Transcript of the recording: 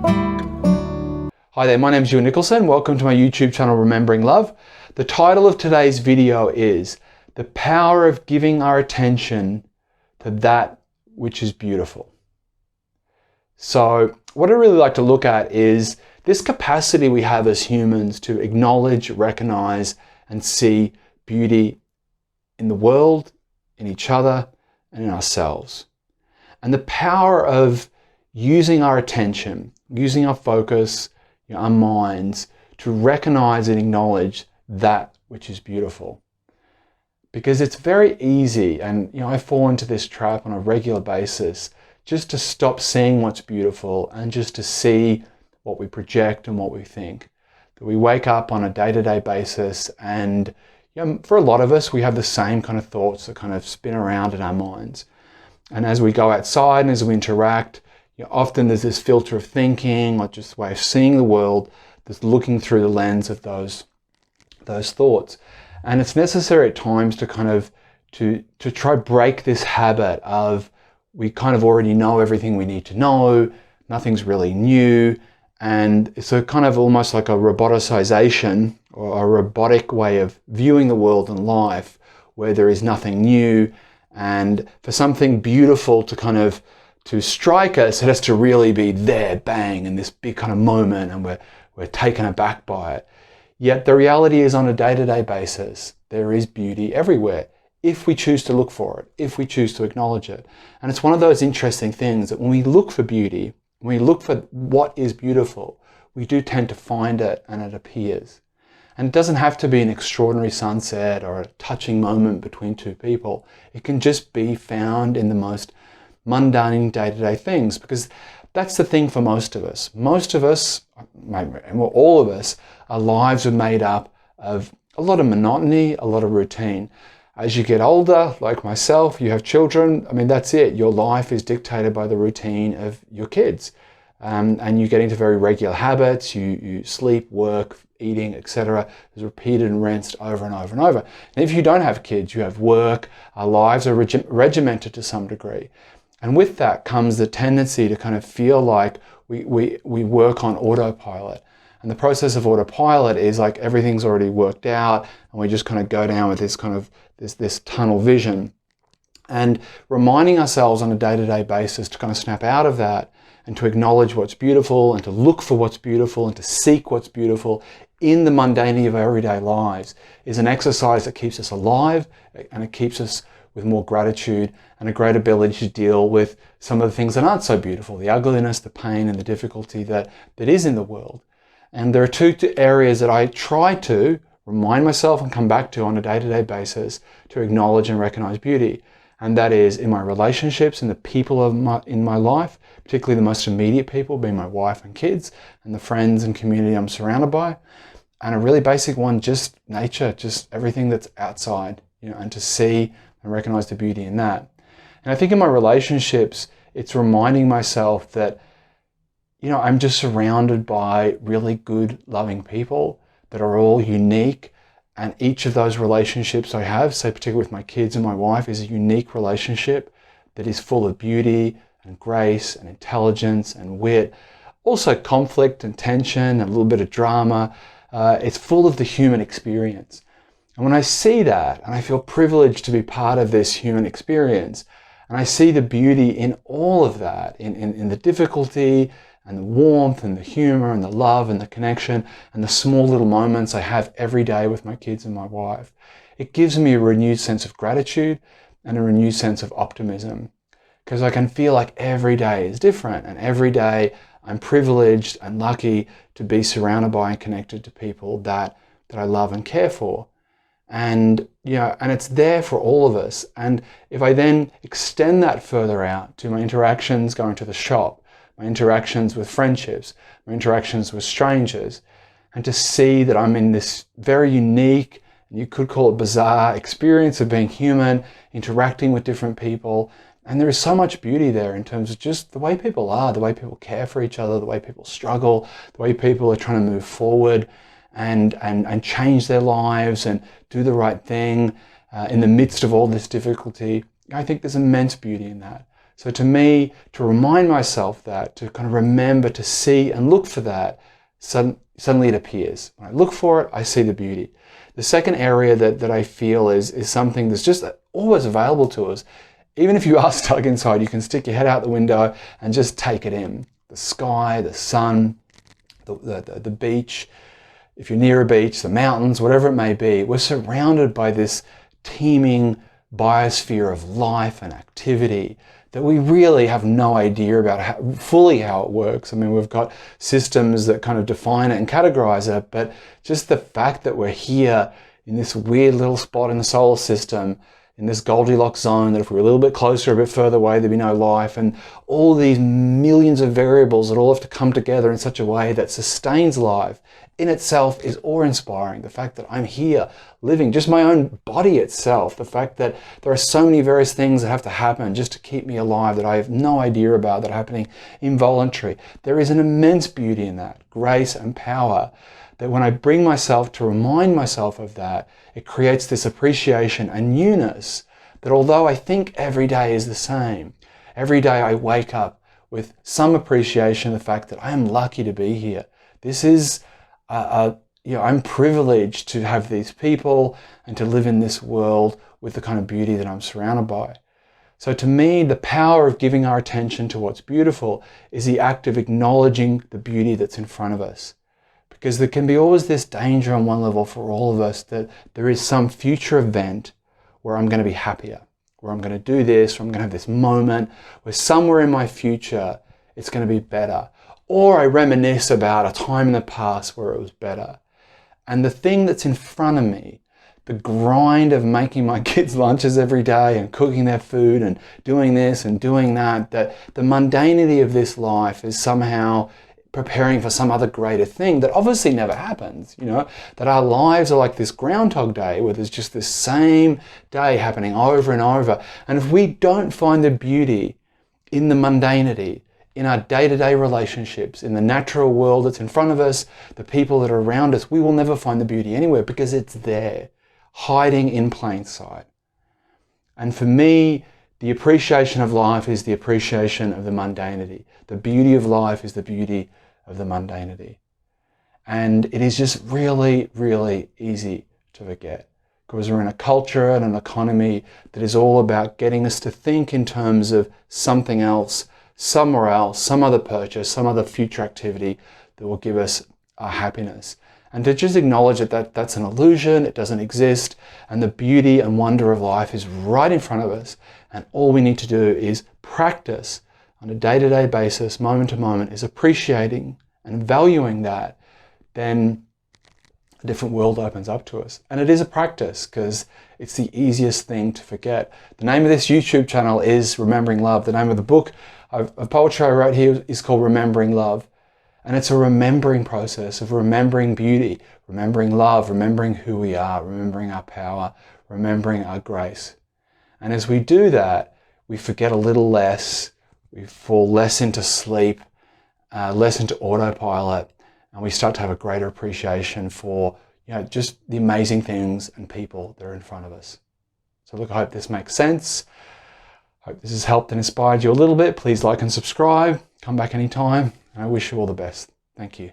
Hi there, my name is Ewan Nicholson. Welcome to my YouTube channel, Remembering Love. The title of today's video is The Power of Giving Our Attention to That Which is Beautiful. So what I really like to look at is this capacity we have as humans to acknowledge, recognize, and see beauty in the world, in each other, and in ourselves. And the power of using our attention, using our focus, our minds to recognize and acknowledge that which is beautiful. Because it's very easy, and I fall into this trap on a regular basis, just to stop seeing what's beautiful and just to see what we project and what we think. That we wake up on a day-to-day basis and for a lot of us, we have the same kind of thoughts that kind of spin around in our minds. And as we go outside and as we interact, often there's this filter of thinking or just a way of seeing the world that's looking through the lens of those thoughts. And it's necessary at times to kind of to try break this habit of we kind of already know everything we need to know, nothing's really new, and it's a kind of almost like a roboticization or a robotic way of viewing the world and life where there is nothing new, and for something beautiful to kind of to strike us, it has to really be there, bang, in this big kind of moment, and we're taken aback by it. Yet the reality is, on a day-to-day basis, there is beauty everywhere, if we choose to look for it, if we choose to acknowledge it. And it's one of those interesting things that when we look for beauty, when we look for what is beautiful, we do tend to find it, and it appears. And it doesn't have to be an extraordinary sunset or a touching moment between two people. It can just be found in the most mundane day-to-day things, because that's the thing for most of us. Most of us, and all of us, our lives are made up of a lot of monotony, a lot of routine. As you get older, like myself, you have children, that's it. Your life is dictated by the routine of your kids. And you get into very regular habits, you sleep, work, eating, etc. is repeated and rinsed over and over and over. And if you don't have kids, you have work, our lives are regimented to some degree. And with that comes the tendency to kind of feel like we work on autopilot. And the process of autopilot is like everything's already worked out, and we just kind of go down with this kind of this tunnel vision. And reminding ourselves on a day-to-day basis to kind of snap out of that and to acknowledge what's beautiful and to look for what's beautiful and to seek what's beautiful in the mundanity of our everyday lives is an exercise that keeps us alive, and it keeps us with more gratitude and a great ability to deal with some of the things that aren't so beautiful, the ugliness, the pain, and the difficulty that is in the world. And there are two areas that I try to remind myself and come back to on a day-to-day basis to acknowledge and recognize beauty. And that is in my relationships and the people in my life, particularly the most immediate people, being my wife and kids, and the friends and community I'm surrounded by. And a really basic one, just nature, just everything that's outside, and to see and recognize the beauty in that. And I think in my relationships, it's reminding myself that, I'm just surrounded by really good, loving people that are all unique. And each of those relationships I have, say particularly with my kids and my wife, is a unique relationship that is full of beauty and grace and intelligence and wit. Also conflict and tension and a little bit of drama. It's full of the human experience. And when I see that, and I feel privileged to be part of this human experience, and I see the beauty in all of that, in the difficulty and the warmth and the humor and the love and the connection and the small little moments I have every day with my kids and my wife, it gives me a renewed sense of gratitude and a renewed sense of optimism. Because I can feel like every day is different, and every day I'm privileged and lucky to be surrounded by and connected to people that I love and care for. And and it's there for all of us. And if I then extend that further out to my interactions going to the shop, my interactions with friendships, my interactions with strangers, and to see that I'm in this very unique, and you could call it bizarre, experience of being human, interacting with different people. And there is so much beauty there in terms of just the way people are, the way people care for each other, the way people struggle, the way people are trying to move forward and change their lives and do the right thing in the midst of all this difficulty. I think there's immense beauty in that. So to me, to remind myself that, to kind of remember to see and look for that, suddenly it appears. When I look for it, I see the beauty. The second area that I feel is something that's just always available to us. Even if you are stuck inside, you can stick your head out the window and just take it in. The sky, the sun, the beach. If you're near a beach, the mountains, whatever it may be, we're surrounded by this teeming biosphere of life and activity that we really have no idea about fully how it works. I mean, we've got systems that kind of define it and categorize it, but just the fact that we're here in this weird little spot in the solar system, in this Goldilocks zone, that if we were a little bit closer, a bit further away, there'd be no life, and all these millions of variables that all have to come together in such a way that sustains life, in itself is awe-inspiring. The fact that I'm here living, just my own body itself, the fact that there are so many various things that have to happen just to keep me alive that I have no idea about, that are happening involuntary. There is an immense beauty in that, grace and power, that when I bring myself to remind myself of that, it creates this appreciation and newness that although I think every day is the same, every day I wake up with some appreciation of the fact that I am lucky to be here. This is I'm privileged to have these people and to live in this world with the kind of beauty that I'm surrounded by. So to me, the power of giving our attention to what's beautiful is the act of acknowledging the beauty that's in front of us. Because there can be always this danger on one level for all of us that there is some future event where I'm going to be happier, where I'm going to do this, where I'm going to have this moment, where somewhere in my future it's going to be better. Or I reminisce about a time in the past where it was better. And the thing that's in front of me, the grind of making my kids lunches every day and cooking their food and doing this and doing that, that the mundanity of this life is somehow preparing for some other greater thing that obviously never happens, that our lives are like this Groundhog Day where there's just this same day happening over and over. And if we don't find the beauty in the mundanity, in our day-to-day relationships, in the natural world that's in front of us, the people that are around us, we will never find the beauty anywhere because it's there, hiding in plain sight. And for me, the appreciation of life is the appreciation of the mundanity. The beauty of life is the beauty of the mundanity. And it is just really, really easy to forget because we're in a culture and an economy that is all about getting us to think in terms of something else, somewhere else, some other purchase, some other future activity that will give us our happiness. And to just acknowledge that that's an illusion, it doesn't exist, and the beauty and wonder of life is right in front of us. And all we need to do is practice on a day-to-day basis, moment to moment, is appreciating and valuing that. Then a different world opens up to us. And it is a practice because it's the easiest thing to forget. The name of this YouTube channel is Remembering Love. The name of the book of poetry I wrote here is called Remembering Love. And it's a remembering process of remembering beauty, remembering love, remembering who we are, remembering our power, remembering our grace. And as we do that, we forget a little less, we fall less into sleep, less into autopilot, and we start to have a greater appreciation for just the amazing things and people that are in front of us. So look, I hope this makes sense. I hope this has helped and inspired you a little bit. Please like and subscribe. Come back anytime. I wish you all the best. Thank you.